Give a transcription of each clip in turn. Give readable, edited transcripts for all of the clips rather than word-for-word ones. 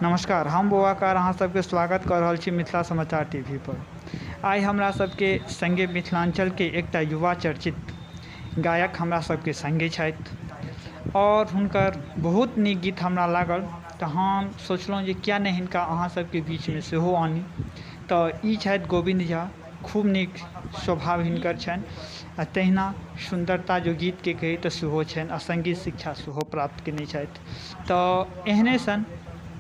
नमस्कार, हम बौआकार अहाँ सबके स्वागत कऽ रहल छी मिथिला समाचार टीवी पर। आइ हमरा सबके संगे मिथिलांचल के एकटा युवा चर्चित गायक हमरा सबके संगे छथि और हुनकर बहुत नीक गीत हमरा लागल तऽ हम सोचलहुँ जे किया नहि हिनका अहाँ सबके बीचमे सेहो आनी। तऽ ई छथि गोविंद झा। खूब नीक स्वभाव हिनकर छनि आ तहिना सुन्दरता जो गीतके कही तऽ सेहो छनि आ सङ्गीत शिक्षा सेहो प्राप्त कयने छथि। तऽ एहने सन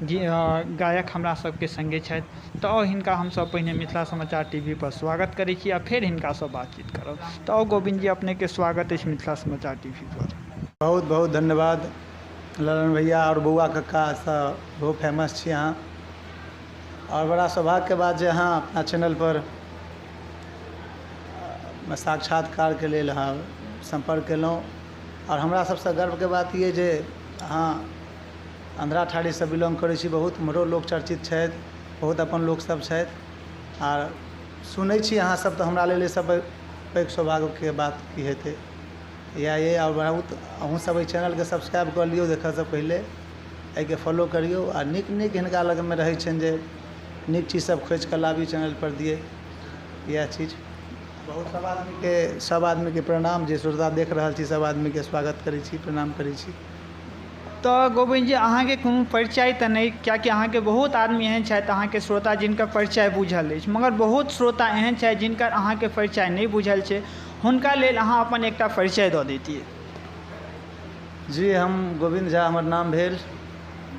गायक हमरा सबके संगे छथि तऽ हिनका हमसब पहिने मिथिला समाचार टीवी पर स्वागत करै छी आ फेर हिनकासँ बातचीत करब। तऽ गोविंद जी, अपनेके स्वागत अछि मिथिला समाचार टीवी पर। बहुत बहुत धन्यवाद ललन भैया और बौआ कक्का सब बहुत फेमस छी अहाँ और बड़ा सौभाग्यके बात जे अहाँ अपना चैनल पर साक्षात्कारके लेल अहाँ संपर्क केलहुँ और हमरा सबसँ गर्वके बात ई जे अहाँ आंध्रा ठाड़ीसँ बिलोंग करै छी। बहुत हमरो लोक चर्चित छथि, बहुत अपन लोकसब छथि आर सुनै छी अहाँ सब तऽ हमरा लेल सब पैघ सौभाग्यके बात की हेतै ये और बहुत अहूँ सब एहि चैनलके सब्सक्राइब कऽ लियौ देखऽसँ पहिले, एहिके फॉलो करियौ आ नीक नीक हिनका लगमे रहै छनि जे नीक चीज सब खोजि कऽ लाबी चैनल पर दिए। इएह चीज बहुत सब आदमीके प्रणाम, जे श्रोता देख रहल छी सब आदमीके स्वागत करै छी, प्रणाम करै छी। तऽ गोविंद जी, अहाँके कोनो परिचय तऽ नहीं, कियाकि अहाँके बहुत आदमी एहन छथि अहाँके श्रोता जिनकर परिचय बुझल अछि, मगर बहुत श्रोता एहन छथि जिनकर अहाँके परिचय नहीं बुझल छै। हुनका लेल अहाँ अपन एकटा परिचय दऽ दैतियै। जी, हम गोविंद झा हमर नाम भेल।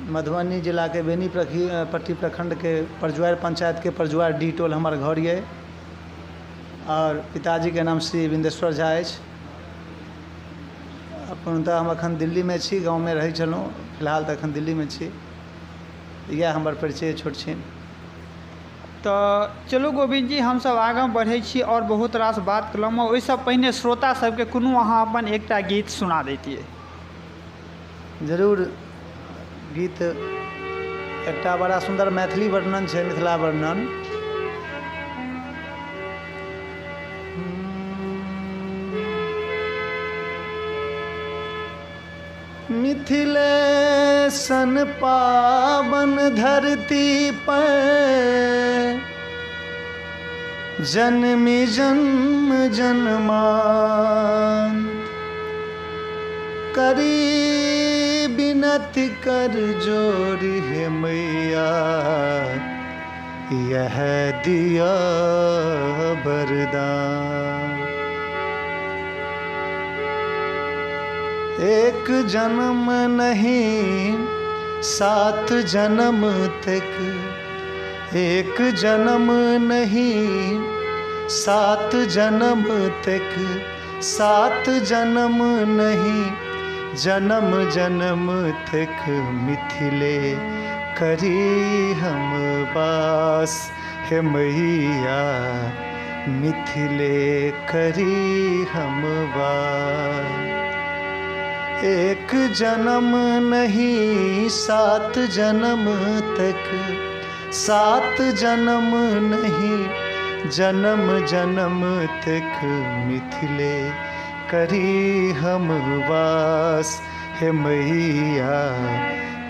मधुबनी जिलाके बेनीपट्टी प्रखंडके परजुआर पंचायतके परजुआर डी टोल हमर घर ये और पिताजीके नाम श्री बिंदेश्वर झा अछि। पूर्णतः हम अखन दिल्लीमे छी, गाँवमे रहै छलहुँ, फिलहाल तऽ अखन दिल्लीमे छी। इएह हमर परिचय छोट छिन। तऽ चलू गोविंद जी, हमसब आगाँ बढ़ै छी और बहुत रास बात केलहुँ। ओहिसँ पहिने श्रोता सबके कोनो अहाँ अपन एकटा गीत सुना दैतियै। जरूर। गीत एकटा बड़ा सुंदर मैथिली वर्णन छै, मिथिला वर्णन। मिथिलेशन पावन धरती पर जन्मी जन्म जन्मान करी बिनती कर जोर है मैया यह दिया वरदान। एक जन्म नहीं 7 जन्म तक, एक जन्म नहीं 7 जन्म तक, 7 जन्म नहीं जन्म जन्म तक मिथिले करी हम बास है मैया मिथिले करी हम बास। एक जन्म नहीं 7 जन्म तक, 7 जन्म नहीं जन्म जन्म तक मिथिले करी हम वास है मैया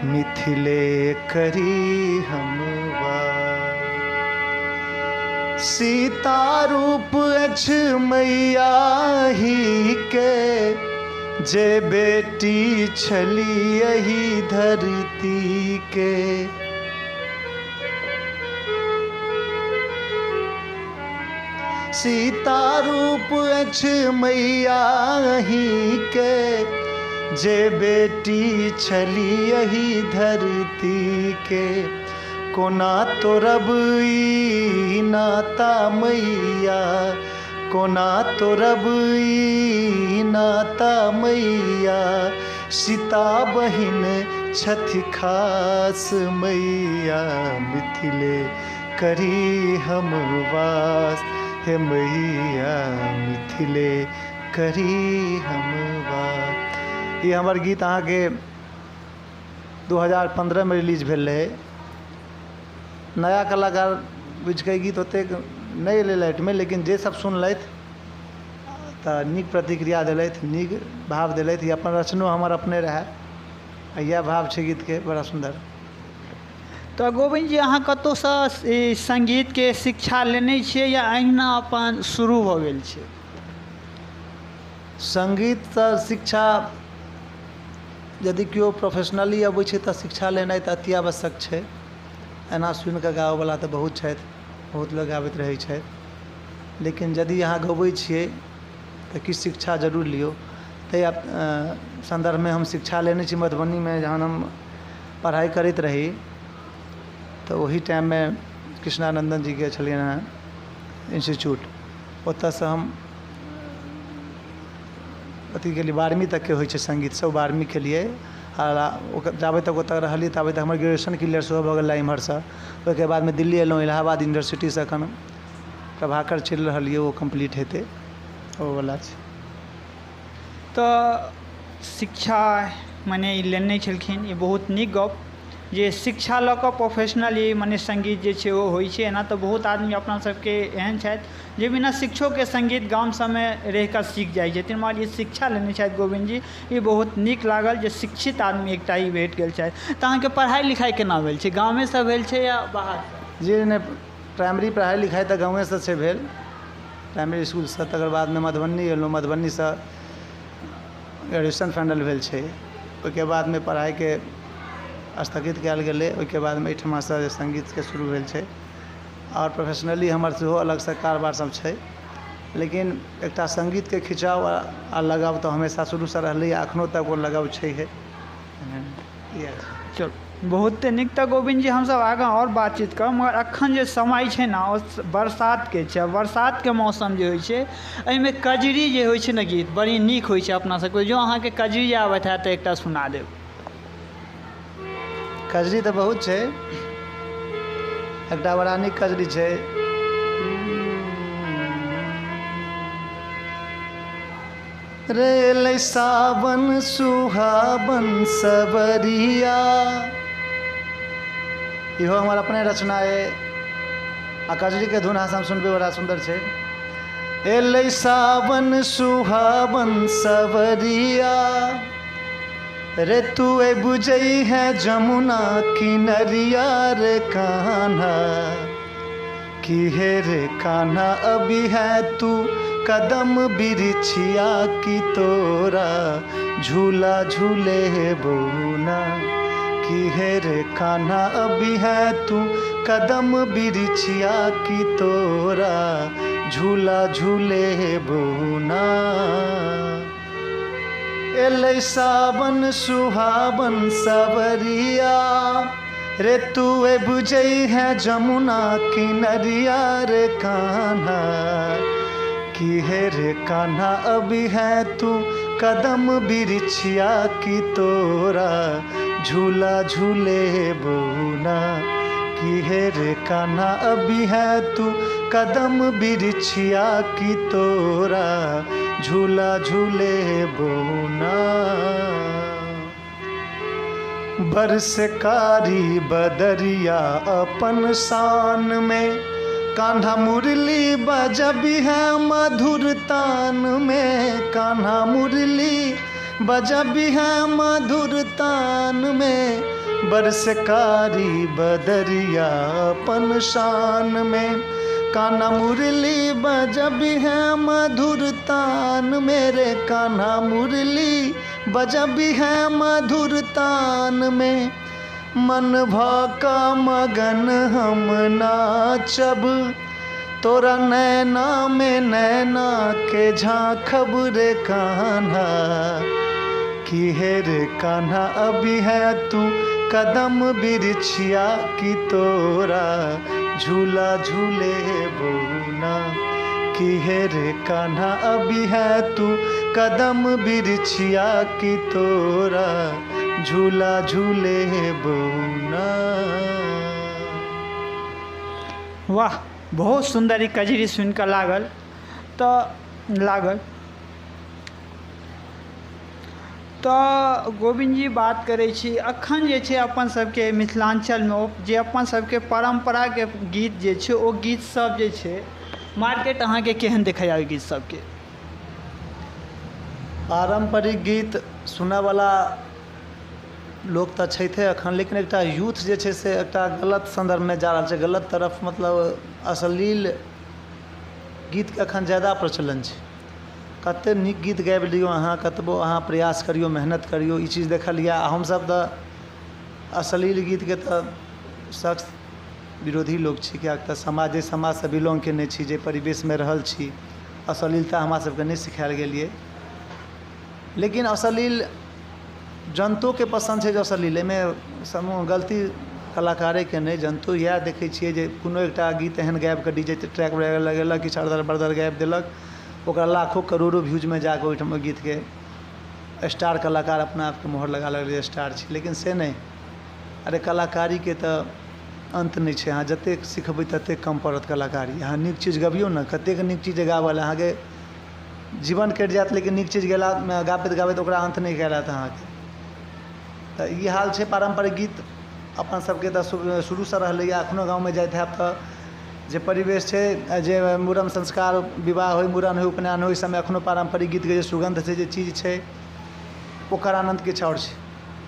मिथिले करी हम वास। सीता रूप अछि मैया ही के जे बेटी छली यही धरती के। सीता रूप अछि मैया ही के जे बेटी छली यही धरती के। कोना तोरब ई नाता मैया, कोना तोरब ई नाता मैया सीता बहिन छथि खास मैया मिथिले करी हम वास हे मैया मिथिले करी हम वास। ये हमर गीत अहाँके 2015 में रिलीज भेल रहे। नया कलाकार बुझिके गीत ओतेक नहीं एलै लाइटमे, लेकिन जे सब सुनलथि तऽ नीक प्रतिक्रिया देलथि, नीक भाव देलथि। अपन रचनो हमर अपने रहे, यह भाव छै गीत के बड़ा सुंदर। तो गोविंद जी अहाँ कतौसँ ई संगीतके शिक्षा लेने छियै या अहिना अपन शुरू भऽ गेल छै? संगीतसँ शिक्षा यदि केओ प्रोफेशनली अबै छै तऽ शिक्षा लेनाइ तऽ अति आवश्यक छै। एना सुनिकऽ गाबैवला तऽ बहुत छथि, बहुत लोक गाबैत रहै छथि, लेकिन यदि अहाँ गबै छियै तऽ किछु शिक्षा जरूर लियौ। ताहि संदर्भमे हम शिक्षा लेने छी मधुबनीमे। जहन हम पढ़ाइ करैत रही तऽ ओही टाइममे कृष्णानन्दन जीके छलियनि हेँ इंस्टीट्यूट, ओतऽसँ हम अथी केलिए, 12वीं तकके होइ छै संगीत सब, 12वीं केलिए। आओर जाबे तक ओतऽ रहलिए ताबे तक हमर ग्रेजुएशन क्लियर सेहो भऽ गेल इम्हरसँ। ओहिके बादमे दिल्ली एलहुँ, इलाहाबाद यूनिवर्सिटीसँ एखन प्रभाकर चलि रहल यऽ, ओ कम्प्लीट हेतै, ओवला छै। तऽ शिक्षा मने ई लेने छलखिन, ई बहुत नीक गप जे शिक्षा लऽ कऽ प्रोफेशनली मने संगीत जे छै ओ होइ छै। एना तऽ बहुत आदमी अपना सबके एहन छथि जे बिना शिक्षोके संगीत गाम सबमे रहिकऽ सीख जाइ छथिन, मगर ई शिक्षा लेने छथि गोविंद जी, ई बहुत नीक लागल जे शिक्षित आदमी एकटा ई भेट गेल छथि। तऽ अहाँके पढ़ाइ लिखाइ केना भेल छै, गामेसँ भेल छै या बाहरसँ? जी नहि, प्राइमरी पढ़ाइ लिखाइ तऽ गाँवेसँ छै भेल, प्राइमरी इसकुलसँ। तकर बादमे मधुबनी एलहुँ, मधुबनीसँ ग्रेजुएशन फाइनल भेल छै। ओहिके बादमे पढ़ाइके स्थगित कयल गेलै। ओहिके बादमे एहिठमासँ संगीतके शुरू भेल छै, आओर प्रोफेशनली हमर सेहो अलगसँ कारोबार सब छै। लेकिन एकटा संगीतके खिंचाव आ लगाव तऽ हमेशा शुरूसँ रहलै, एखनो तक ओ लगाव छैहे। चलू बहुते नीक। तऽ गोविंद जी हमसब आगाँ आओर बातचीत करब, मगर एखन जे समय छै ने ओ बरसातके छै। बरसातके मौसम जे होइ छै एहिमे कजरी जे होइ छै ने गीत बड़ी नीक होइ छै अपना सबके। जो अहाँके कजरी आबैत हैत तऽ एकटा सुना देब। कजरी तऽ बहुत छै, एकटा बड़ा नीक कजरी छै। रे लै सावन सुहावन सबरिया, इहो हमर अपने रचना है। आ कजरीके धुन अहाँ सब सुनबै, बड़ा सुन्दर छै। एलै सावन सुहावन सबरिया, रे तू ए बुझई है जमुना किनरिया रे कान्हा, कि हे रे कान्हा अभी है तू कदम बिरिछिया, की तोरा झूला झूले बोना, कि हे रे कान्हा अभी है तू कदम बिरिछिया, की तोरा झूला झूले बोना। एलै सावन सुहावन सबरिया, रे तू ए बुझई है जमुना किनरिया रे कान्हा, कि हे रे कान्हा अभी है तू कदम बिरिछिया, की तोरा झूला झूले बोना, कि हे रे कान्हा अभी है तू कदम बिरिछिया, की तोरा झूला झूले बोना। बरस कारी बदरिया अपन शान में, कान्हा मुरली बजबी है मधुर तान में, कान्हा मुरली बजबी है मधुर तान में। बरस कारी बदरिया अपन शान में, कान्हा मुरली बजबी है मधुर तान, मेरे कान्हा मुरली बजबी है मधुर तान में। मन भाका मगन हम नाचब, तोरा नैना में नैना के झांकब रे कान्हा, कि हे रे कान्हा अभी है तू कदम बिरिछिया, की तोरा झूला झूले बोना, कि हे रे कान्हा अभी है तू कदम बिरिछिया, की तोरा झूला झूले बोना। वाह, बहुत सुंदर ई कजरी सुनिकऽ लागल। तऽ गोविंद जी बात करै छी, अखन जे छै अपन सबके मिथिलांचलमे जे अपन सबके परम्पराके गीत जे छै ओ गीत सब जे छै मार्केट अहाँके केहन देखैया ओइ गीत सबके? पारंपरिक गीत सुनैवला लोक तऽ छैथे एखन, लेकिन एकटा यूथ जे छै से एकटा गलत संदर्भमे जा रहल छै, गलत तरफ, मतलब अश्लील गीतके एखन ज़्यादा प्रचलन छै। कतेक नीक गीत गाबि लियौ अहाँ, कतबो अहाँ प्रयास करियौ, मेहनत करियौ, ई चीज देखल यऽ। हमसभ तऽ अश्लील गीतके तऽ सख्त विरोधी लोक छी, किएक तऽ समाजसँ बिलोंग केने छी, जे परिवेशमे रहल छी, अश्लीलता हमरा सभके नहि सिखाएल गेल यऽ। लेकिन अश्लील जनतोके पसन्द छै, जे अश्लील एहिमे समूह गलती कलाकारेके नहि, जनतो इएह देखै छियै जे कोनो एकटा गीत एहन गाबि कऽ डीजे ट्रैक लगेलक, किछु अरदर बरदर गाबि देलक, ओकरा लाखों करोड़ों व्यूजमे जाकऽ ओहिठाम गीतके स्टार कलाकार अपना आपके मोहर लगा लगलै स्टार छी। लेकिन से नहि, अरे कलाकारीके तऽ अंत नहि छै। अहाँ जतेक सिखबै ततेक कम पड़त कलाकारी। अहाँ नीक चीज गबियौ ने, कतेक नीक चीज गाबल अहाँके जीवन कटि जाएत, लेकिन नीक चीज गाबैत गाबैत ओकरा अंत नहि करत अहाँके। तऽ ई हाल छै। पारम्परिक गीत अपन सबके तऽ शुरूसँ रहलैए, एखनो गाँवमे जाइत हैब तऽ जे परिवेश छै, जे मूड़न संस्कार, विवाह होइ, मूड़न होइ, उपनयन होइ, समय एखनो पारम्परिक गीतके जे सुगंध छै, जे चीज छै, ओकर आनन्द किछु आओर छै।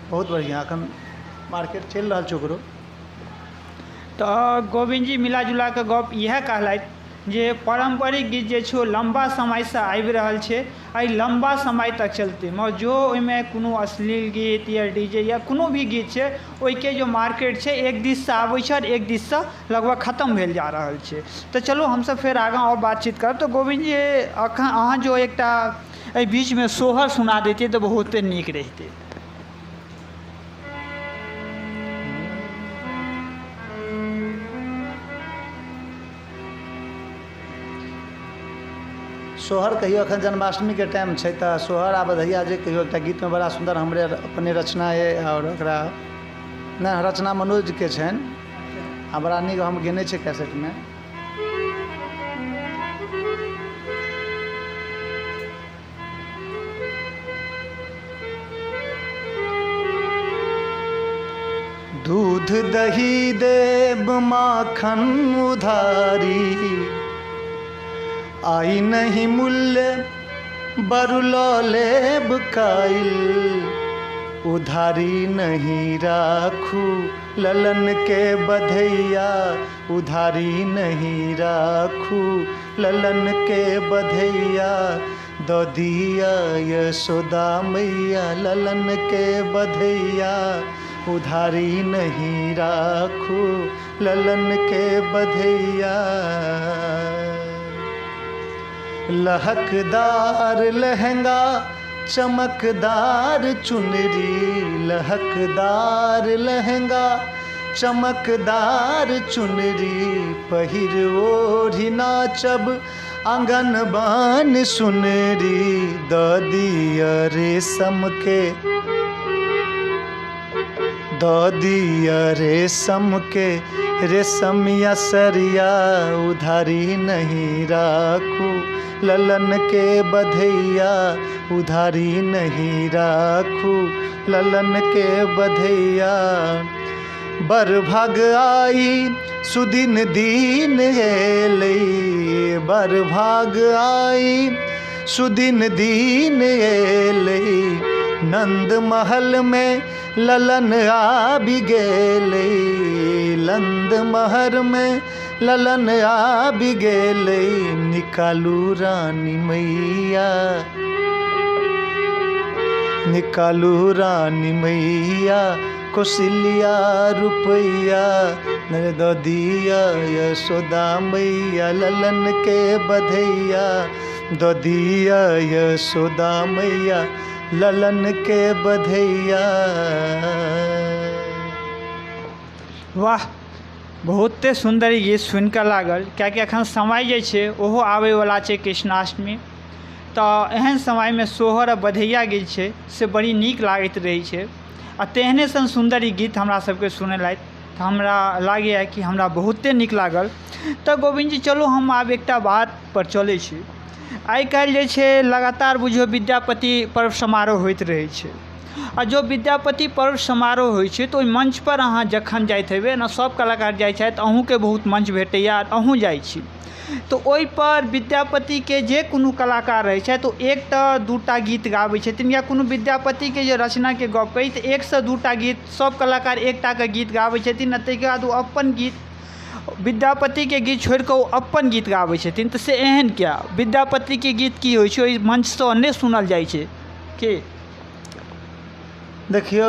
बहुत बढ़िआँ एखन मार्केट चलि रहल छै ओकरो। तऽ गोविंद जी मिला जुला कऽ गप इएह कहलथि जे पारम्परिक गीत जे छै लम्बा समयसँ आबि रहल छै, एहि लम्बा समय तक चलतै। मगर जो ओहिमे कोनो अश्लील गीत या डीजे या कोनो भी गीत छै, ओहिके जो मार्केट छै एक दिससँ आबै छै और एक दिससँ लगभग खत्म भेल जा रहल छै। तऽ चलू हमसब फेर आगाँ और बातचीत करब। तऽ गोविंद जी अखन अहाँ जो एकटा एहि बीचमे सोहर सुना दैतियै तऽ बहुते नीक रहितै। सोहर कहियो, एखन जन्माष्टमीके टाइम छै तऽ सोहर आ बधैया जे कहियो एकटा गीतमे बड़ा सुन्दर हमरे अपने रचना अइ, और ओकरा नहि रचना मनोजके छनि, आ बड़ा नीक हम गेने छै कैसेटमे। दूध दही देब माखन उधारी, आई नहीं मूल्य बरुलो लेब काइल, उधारी नहीं राखू ललन के बधैया, उधारी नहीं राखू ललन के बधैया, दो दिया यशोदा मैया ललन के बधैया, उधारी नहीं राखू ललन के बधैया। लहकदार लहंगा चमकदार चुनरी, लहकदार लहंगा चमकदार चुनरी, पहिर ओढ़ी नाचब आंगन बान सुनरी, द दिया रेशम के, द दिया रेशम के रेशमिया सरिया, उधारी नहीं राखू ललन के बधैया, उधारी नहीं राखू ललन के बधैया। बर भाग आई सुदिन दीन एलै, बर भाग आई सुदिन दीन एलै, नंद महल में ललन आबि गेलै, नंद महल में ललन आबि गेलै, निकालू रानी मैया, निकालू रानी मैया कौशल्या रुपैया, दो दिया यशोदा मैया ललन के बधैया, दो दिया यशोदा मैया ललन के बधैया। वाह, बहुते सुंदर गीत सुनिकऽ लागल, कियाकि एखन समय जे छै ओहो आबैवला छै कृष्णाष्टमी। तऽ एहन समयमे सोहर आ बधैया गीत छै से बड़ी नीक लागैत रहै छै, आ तेहने सन सुन्दर ई गीत हमरा सबके सुनेलथि तऽ हमरा लागैए कि हमरा बहुते नीक लागल। तऽ गोविंद जी चलू हम आब एकटा बात पर चलै छी। आइ काल्हि जे छै लगातार बुझियौ विद्यापति पर्व समारोह होइत रहै छै, आ जो विद्यापति पर्व समारोह होइ छै तऽ ओहि मंच पर अहाँ जखन जाइत हेबै ने, सब कलाकार जाइ छथि, अहूँके बहुत मंच भेटैया, अहूँ जाइ छी, तो ओहि पर विद्यापति के जे कोनो कलाकार रहै छथि तो एकटा दूटा गीत गाबै छथिन, या कोनो विद्यापति के जे रचना के गप कही तऽ एक से दूटा गीत सब कलाकार एकटा के गीत गाबै छथिन, ताहिके बाद ओ अपन गीत, विद्यापति के गीत छोड़ि कऽ ओ अपन गीत गाबै छथिन। तऽ से एहन क्या विद्यापति के गीत की होइ छै ओहि मंच से नहि सुनल जाइ छै के? देखियो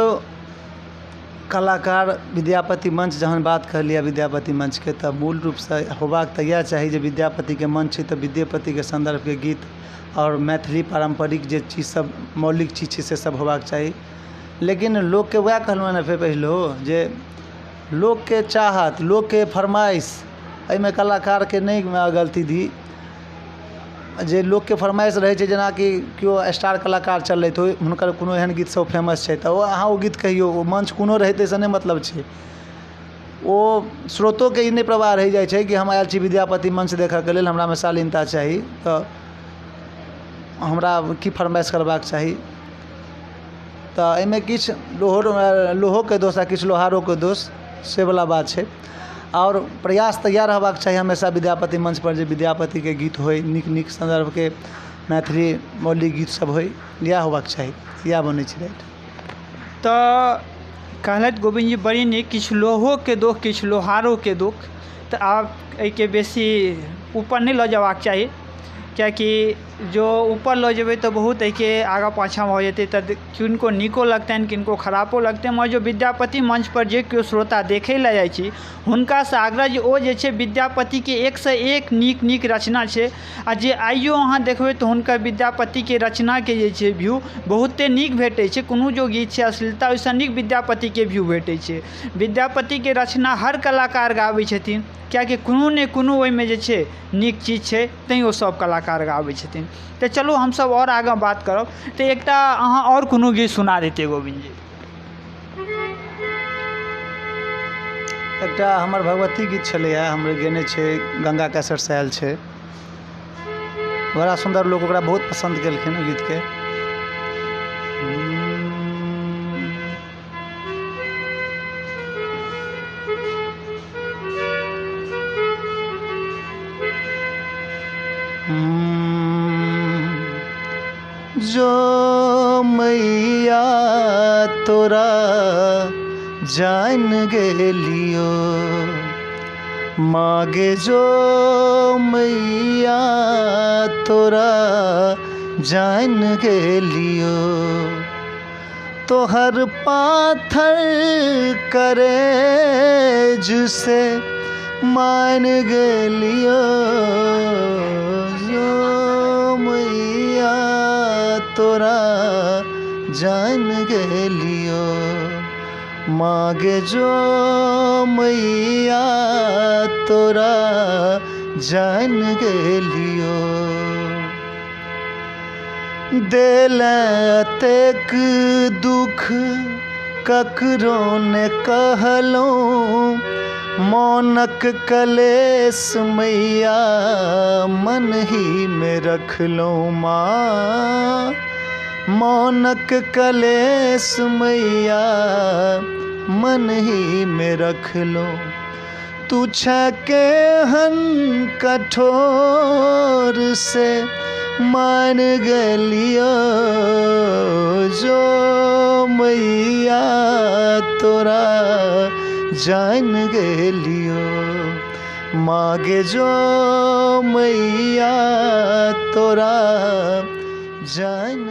कलाकार विद्यापति मंच जहन बात कर लिया विद्यापति मंच के, तब मूल रूप से होबाक तऽ इएह चाही जे विद्यापति के मंच छै तऽ विद्यापति के संदर्भ के गीत और मैथिली पारंपरिक जे चीज सब मौलिक चीज छै से सब होबाक चाही। लेकिन लोग के वएह कहलहुँ ने फिर पहिलो जे लोग के चाहत, लोग के फरमाइश, एहिमे कलाकार के नहीं गलती दी। जे लोग के फरमाइश रहे छै, जेना कि केओ स्टार कलाकार चलैत हो, हुनकर कोनो एहन गीत सब फेमस छै तऽ अहाँ ओ गीत कहियो, ओ मंच कोनो रहै ताहिसँ नहि मतलब छै। ओ श्रोतो के ई नहीं प्रवाह रहि जाइ छै कि हम आयल छी विद्यापति मंच देखऽ के लेल, हमरामे शालीनता चाही तऽ हमरा की फरमाइश करबाक चाही। तऽ एहिमे किछु लोहो के दोष आ किछु लोहारो के दोष से वाला बात छै। और प्रयास तऽ इएह रहबाक चाही हमेशा विद्यापति मंच पर जे विद्यापति के गीत होय, नीक नीक संदर्भ के मैथिली मौलिक गीत सब होय, इएह होबाक चाही, इएह बनै छै। राइट। तऽ कहलथि गोविंद जी बड़ी नीक, किछु लोहो के दुख किछु लोहारो के दुख, तऽ आब एहिके बेसी ऊपर नहीं लऽ जयबाक चाही, कियाकि जो ऊपर लऽ जेबै तऽ बहुत एहिके आगाँ पाछाँ भऽ जेतै, तऽ किनको नीको लगतनि किनको खराबो लगतनि। मगर जो विद्यापति मंच पर जे केओ श्रोता देखै लए जाइ छी हुनका से आग्रह जे ओ जे छै विद्यापति के एक से एक नीक नीक रचना छै, आ जे आइयो अहाँ देखबै तऽ हुनकर विद्यापति के रचना के जे छै व्यू बहुते नीक भेटै छै। कोनो जो गीत छै अश्लीलता, ओहिसँ नीक विद्यापति के व्यू भेटै छै। विद्यापति के रचना हर कलाकार गाबै छथिन, कियाकि कोनो ने कोनो ओहिमे जे छै नीक चीज छै, तैँ ओ सब कलाकार गाबै छथिन। तऽ चलू हमसब और आगाँ बात करब, तऽ एकटा अहाँ और कोनो गीत सुना देते गोविंद जी। एकटा हमर भगवती गीत छलैया, हमरे गेने छै, गंगा कैसेट से आयल छै, बड़ा सुंदर, लोग ओकरा बहुत पसंद केलखिन ओ गीत के। जो मैया तोरा जान गेलियो, मागे जो मैया तोरा जान गेलियो, तोहर पाथर करे जुसे मान गेलियो, जो मैया तोरा जान गेलियो, मागे जो मैया तोरा जान गेलियो। देल अतेक दुख ककरो ने कहलहुँ, मौनक कलेश मैया मन ही में रखलहुँ। माँ मौनक कलेश मैया मन ही में रखलहुँ, तू छके हन कठोर से मान गेलियो, जो मैया तोरा जान गेलियो, मागे जो मैया तोरा जान